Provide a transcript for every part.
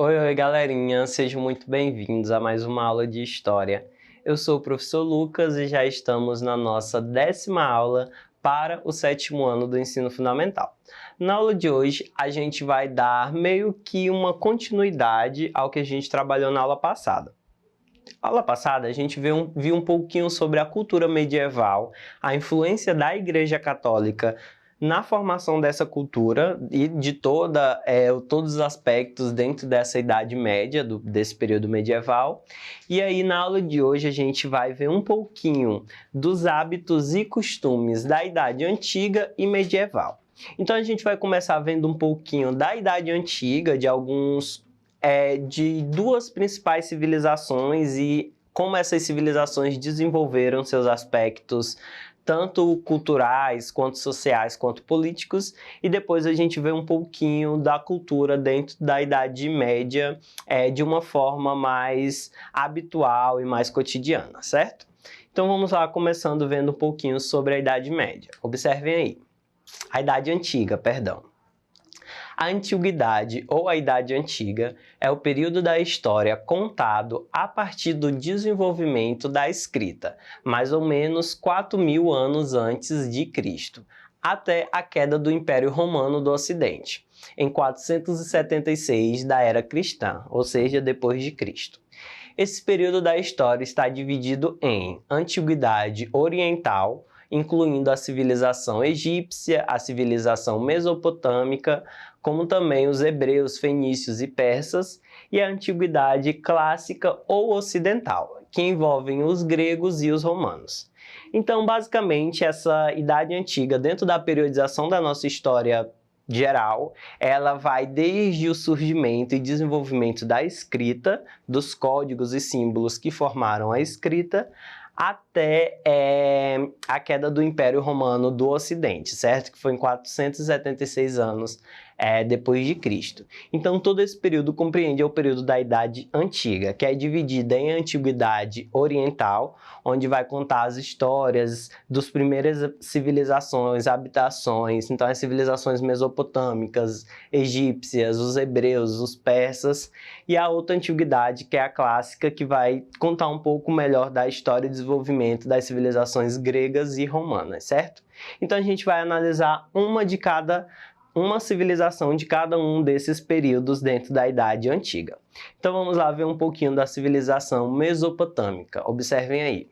Oi, galerinha, sejam muito bem-vindos a mais uma aula de História. Eu sou o professor Lucas e já estamos na nossa 10ª aula para o 7º ano do ensino fundamental. Na aula de hoje, a gente vai dar meio que uma continuidade ao que a gente trabalhou na aula passada. Na aula passada, a gente viu um pouquinho sobre a cultura medieval, a influência da Igreja Católica na formação dessa cultura e de todos os aspectos dentro dessa Idade Média, desse período medieval. E aí, na aula de hoje, a gente vai ver um pouquinho dos hábitos e costumes da Idade Antiga e Medieval. Então, a gente vai começar vendo um pouquinho da Idade Antiga, de duas principais civilizações e como essas civilizações desenvolveram seus aspectos tanto culturais, quanto sociais, quanto políticos, e depois a gente vê um pouquinho da cultura dentro da Idade Média de uma forma mais habitual e mais cotidiana, certo? Então vamos lá, começando vendo um pouquinho sobre a Idade Média. Observem aí. A Idade Antiga, perdão. A Antiguidade ou a Idade Antiga é o período da história contado a partir do desenvolvimento da escrita, mais ou menos 4.000 anos antes de Cristo, até a queda do Império Romano do Ocidente, em 476 da Era Cristã, ou seja, depois de Cristo. Esse período da história está dividido em Antiguidade Oriental, incluindo a civilização egípcia, a civilização mesopotâmica, como também os hebreus, fenícios e persas, e a Antiguidade Clássica ou Ocidental, que envolvem os gregos e os romanos. Então, basicamente, essa Idade Antiga, dentro da periodização da nossa história geral, ela vai desde o surgimento e desenvolvimento da escrita, dos códigos e símbolos que formaram a escrita, até a queda do Império Romano do Ocidente, certo? Que foi em 476 anos depois de Cristo. Então, todo esse período compreende o período da Idade Antiga, que é dividida em Antiguidade Oriental, onde vai contar as histórias das primeiras civilizações, habitações, então as civilizações mesopotâmicas, egípcias, os hebreus, os persas, e a outra Antiguidade, que é a clássica, que vai contar um pouco melhor da história e desenvolvimento das civilizações gregas e romanas, certo? Então a gente vai analisar uma civilização de cada um desses períodos dentro da Idade Antiga. Então vamos lá ver um pouquinho da civilização mesopotâmica. Observem aí.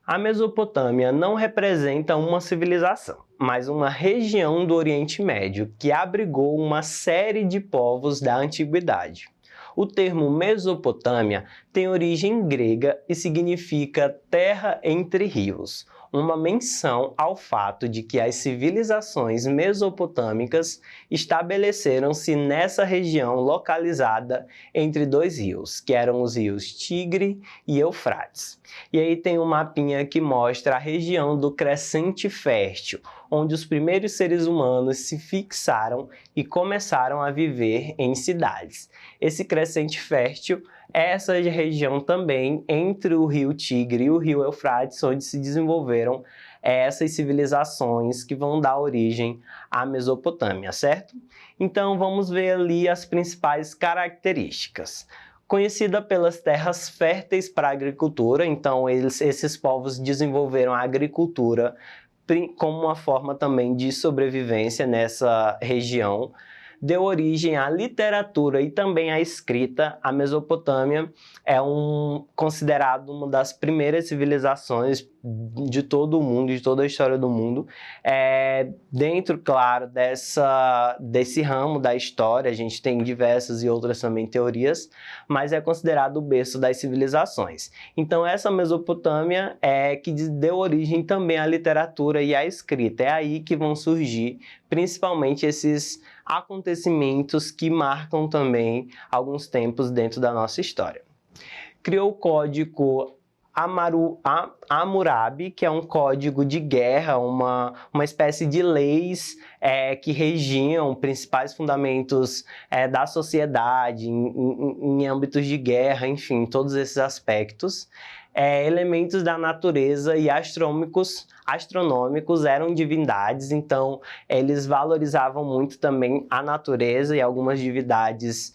A Mesopotâmia não representa uma civilização, mas uma região do Oriente Médio que abrigou uma série de povos da Antiguidade. O termo Mesopotâmia tem origem grega e significa terra entre rios, uma menção ao fato de que as civilizações mesopotâmicas estabeleceram-se nessa região localizada entre dois rios, que eram os rios Tigre e Eufrates. E aí tem um mapinha que mostra a região do Crescente Fértil, onde os primeiros seres humanos se fixaram e começaram a viver em cidades. Esse Crescente Fértil é essa região também entre o rio Tigre e o rio Eufrates, onde se desenvolveram essas civilizações que vão dar origem à Mesopotâmia, certo? Então vamos ver ali as principais características. Conhecida pelas terras férteis para a agricultura, então esses povos desenvolveram a agricultura como uma forma também de sobrevivência nessa região. Deu origem à literatura e também à escrita. A Mesopotâmia é considerado uma das primeiras civilizações de todo o mundo, de toda a história do mundo. Dentro, claro, desse ramo da história, a gente tem diversas e outras também teorias, mas é considerado o berço das civilizações. Então, essa Mesopotâmia é que deu origem também à literatura e à escrita. É aí que vão surgir, principalmente, esses acontecimentos que marcam também alguns tempos dentro da nossa história. Criou o Código Hammurabi, que é um código de guerra, uma espécie de leis que regiam principais fundamentos da sociedade, em âmbitos de guerra, enfim, todos esses aspectos. elementos da natureza e astronômicos eram divindades, então eles valorizavam muito também a natureza e algumas divindades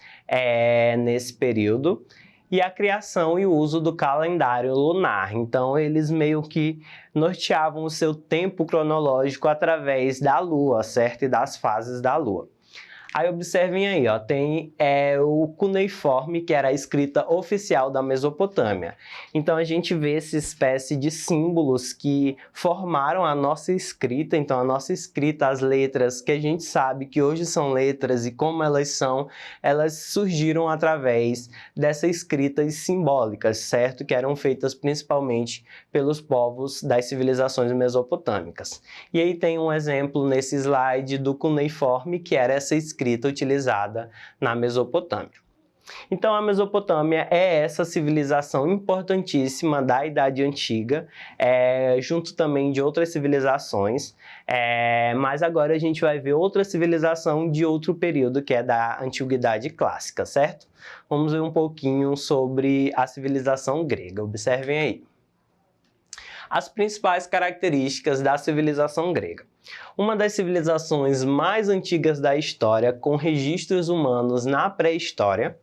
nesse período. E a criação e o uso do calendário lunar. Então, eles meio que norteavam o seu tempo cronológico através da Lua, certo? E das fases da Lua. Aí observem aí, ó, tem o cuneiforme, que era a escrita oficial da Mesopotâmia. Então a gente vê essa espécie de símbolos que formaram a nossa escrita. Então a nossa escrita, as letras que a gente sabe que hoje são letras e como elas são, elas surgiram através dessas escritas simbólicas, certo? Que eram feitas principalmente pelos povos das civilizações mesopotâmicas. E aí tem um exemplo nesse slide do cuneiforme, que era essa escrita utilizada na Mesopotâmia. Então, a Mesopotâmia é essa civilização importantíssima da Idade Antiga, junto também de outras civilizações, mas agora a gente vai ver outra civilização de outro período, que é da Antiguidade Clássica, certo? Vamos ver um pouquinho sobre a civilização grega. Observem aí. As principais características da civilização grega. Uma das civilizações mais antigas da história, com registros humanos na pré-história,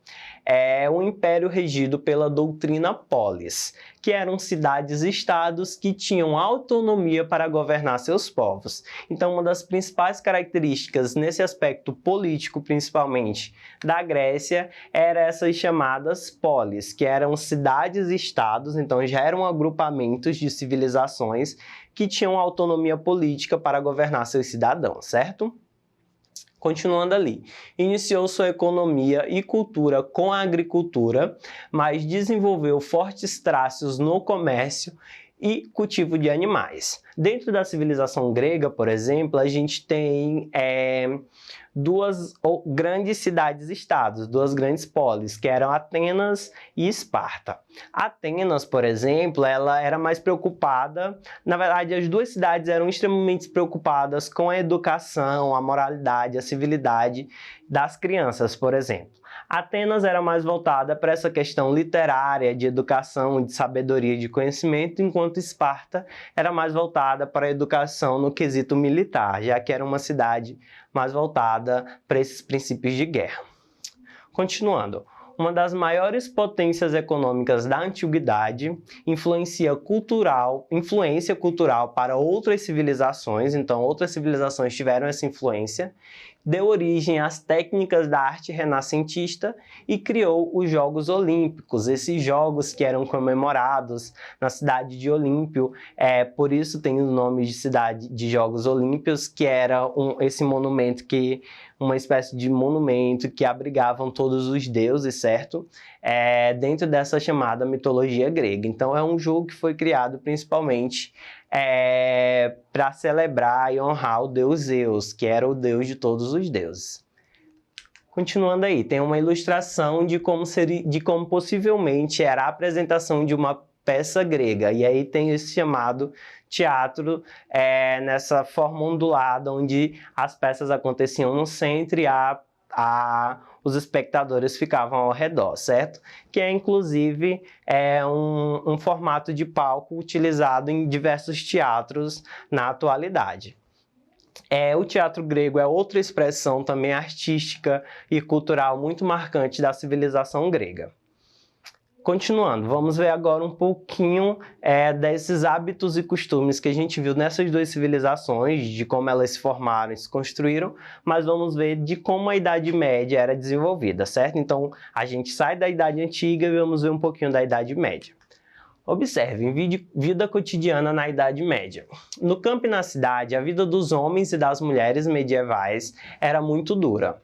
é o império regido pela doutrina polis, que eram cidades-estados que tinham autonomia para governar seus povos. Então, uma das principais características nesse aspecto político, principalmente, da Grécia, eram essas chamadas polis, que eram cidades-estados, então já eram agrupamentos de civilizações que tinham autonomia política para governar seus cidadãos, certo? Continuando ali, iniciou sua economia e cultura com a agricultura, mas desenvolveu fortes traços no comércio e cultivo de animais. Dentro da civilização grega, por exemplo, a gente tem duas grandes cidades-estados, duas grandes polis, que eram Atenas e Esparta. Atenas, por exemplo, ela era mais preocupada, na verdade, as duas cidades eram extremamente preocupadas com a educação, a moralidade, a civilidade das crianças, por exemplo. Atenas era mais voltada para essa questão literária, de educação, de sabedoria e de conhecimento, enquanto Esparta era mais voltada para a educação no quesito militar, já que era uma cidade mais voltada para esses princípios de guerra. Continuando. Uma das maiores potências econômicas da antiguidade, influência cultural para outras civilizações, então outras civilizações tiveram essa influência, deu origem às técnicas da arte renascentista e criou os Jogos Olímpicos, esses jogos que eram comemorados na cidade de Olímpio, por isso tem o nome de cidade de Jogos Olímpios, que era esse monumento uma espécie de monumento que abrigavam todos os deuses, certo? Dentro dessa chamada mitologia grega. Então é um jogo que foi criado principalmente para celebrar e honrar o deus Zeus, que era o deus de todos os deuses. Continuando aí, tem uma ilustração de como possivelmente era a apresentação de uma peça grega, e aí tem esse chamado teatro nessa forma ondulada, onde as peças aconteciam no centro e os espectadores ficavam ao redor, certo? Que é inclusive um formato de palco utilizado em diversos teatros na atualidade. O teatro grego é outra expressão também artística e cultural muito marcante da civilização grega. Continuando, vamos ver agora um pouquinho desses hábitos e costumes que a gente viu nessas duas civilizações, de como elas se formaram e se construíram, mas vamos ver de como a Idade Média era desenvolvida, certo? Então, a gente sai da Idade Antiga e vamos ver um pouquinho da Idade Média. Observem, vida cotidiana na Idade Média. No campo e na cidade, a vida dos homens e das mulheres medievais era muito dura.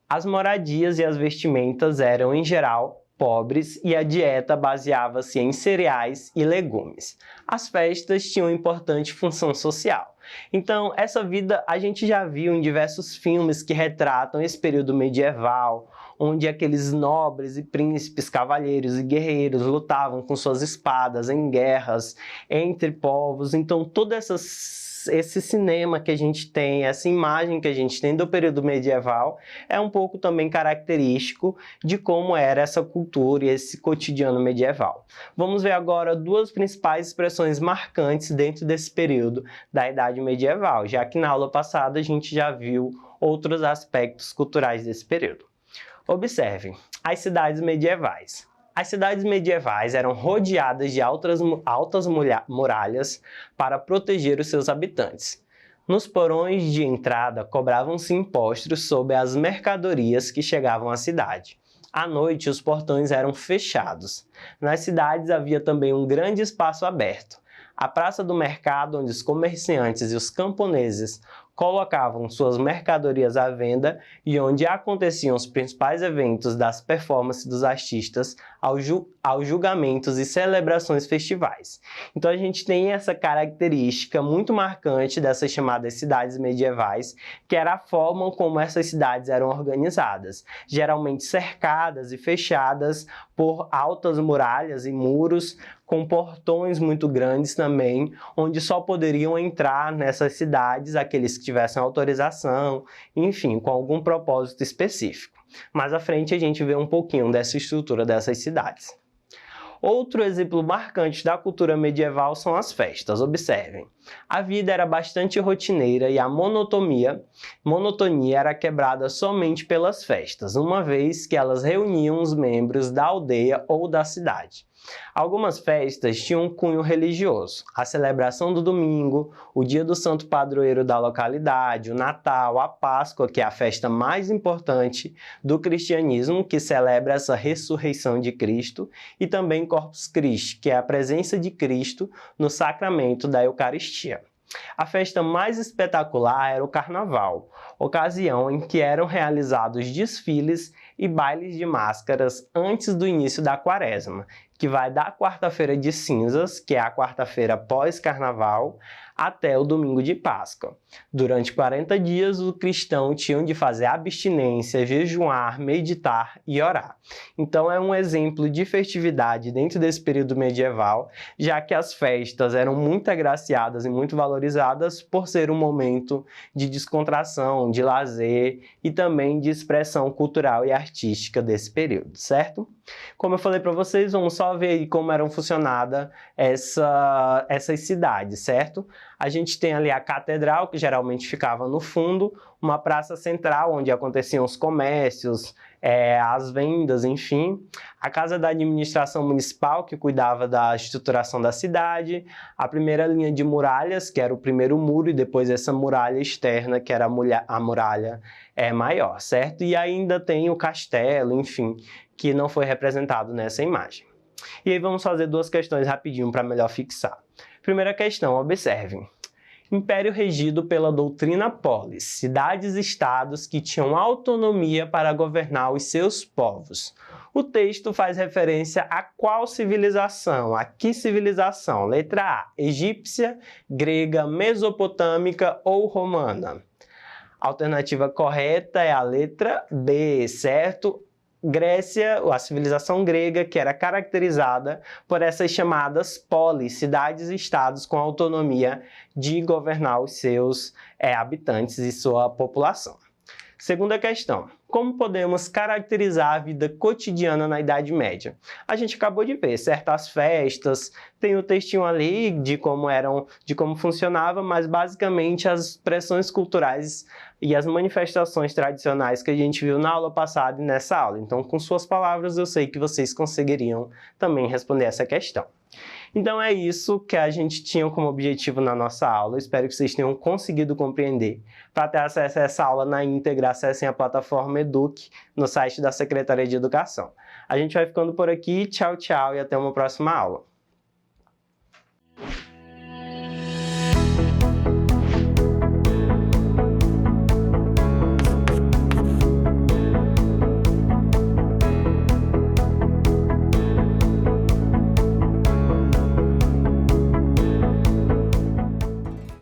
As moradias e as vestimentas eram, em geral, pobres e a dieta baseava-se em cereais e legumes. As festas tinham importante função social. Então, essa vida a gente já viu em diversos filmes que retratam esse período medieval, onde aqueles nobres e príncipes, cavalheiros e guerreiros lutavam com suas espadas em guerras entre povos. Então, toda essa esse cinema que a gente tem, essa imagem que a gente tem do período medieval, é um pouco também característico de como era essa cultura e esse cotidiano medieval. Vamos ver agora duas principais expressões marcantes dentro desse período da Idade Medieval, já que na aula passada a gente já viu outros aspectos culturais desse período. Observe, as cidades medievais. As cidades medievais eram rodeadas de altas muralhas para proteger os seus habitantes. Nos porões de entrada cobravam-se impostos sobre as mercadorias que chegavam à cidade. À noite, os portões eram fechados. Nas cidades havia também um grande espaço aberto. A praça do mercado, onde os comerciantes e os camponeses colocavam suas mercadorias à venda e onde aconteciam os principais eventos das performances dos artistas aos julgamentos e celebrações festivais. Então a gente tem essa característica muito marcante dessas chamadas cidades medievais, que era a forma como essas cidades eram organizadas, geralmente cercadas e fechadas por altas muralhas e muros, com portões muito grandes também, onde só poderiam entrar nessas cidades aqueles que tivessem autorização, enfim, com algum propósito específico. Mais à frente a gente vê um pouquinho dessa estrutura dessas cidades. Outro exemplo marcante da cultura medieval são as festas. Observem, a vida era bastante rotineira e a monotonia era quebrada somente pelas festas, uma vez que elas reuniam os membros da aldeia ou da cidade. Algumas festas tinham um cunho religioso, a celebração do domingo, o dia do santo padroeiro da localidade, o Natal, a Páscoa, que é a festa mais importante do cristianismo, que celebra essa ressurreição de Cristo, e também Corpus Christi, que é a presença de Cristo no sacramento da Eucaristia. A festa mais espetacular era o Carnaval, ocasião em que eram realizados desfiles e bailes de máscaras antes do início da Quaresma, que vai da quarta-feira de cinzas, que é a quarta-feira pós-carnaval, até o domingo de Páscoa. Durante 40 dias, o cristão tinha de fazer abstinência, jejuar, meditar e orar. Então é um exemplo de festividade dentro desse período medieval, já que as festas eram muito agraciadas e muito valorizadas por ser um momento de descontração, de lazer e também de expressão cultural e artística desse período, certo? Como eu falei para vocês, vamos só ver aí como eram funcionadas essas cidades, certo? A gente tem ali a catedral, que geralmente ficava no fundo, uma praça central, onde aconteciam os comércios, as vendas, enfim. A casa da administração municipal, que cuidava da estruturação da cidade. A primeira linha de muralhas, que era o primeiro muro, e depois essa muralha externa, que era a muralha maior, certo? E ainda tem o castelo, enfim, que não foi representado nessa imagem. E aí vamos fazer duas questões rapidinho para melhor fixar. Primeira questão, observem. Império regido pela doutrina polis, cidades-estados que tinham autonomia para governar os seus povos. O texto faz referência a qual civilização? A que civilização? Letra A, egípcia, grega, mesopotâmica ou romana? A alternativa correta é a letra B, certo? Grécia, a civilização grega, que era caracterizada por essas chamadas polis, cidades-estados com autonomia de governar os seus habitantes e sua população. Segunda questão, como podemos caracterizar a vida cotidiana na Idade Média? A gente acabou de ver certas festas, tem o textinho ali de como funcionava, mas basicamente as expressões culturais e as manifestações tradicionais que a gente viu na aula passada e nessa aula. Então, com suas palavras, eu sei que vocês conseguiriam também responder essa questão. Então é isso que a gente tinha como objetivo na nossa aula. Espero que vocês tenham conseguido compreender. Para ter acesso a essa aula na íntegra, acessem a plataforma Eduque no site da Secretaria de Educação. A gente vai ficando por aqui. Tchau, tchau e até uma próxima aula.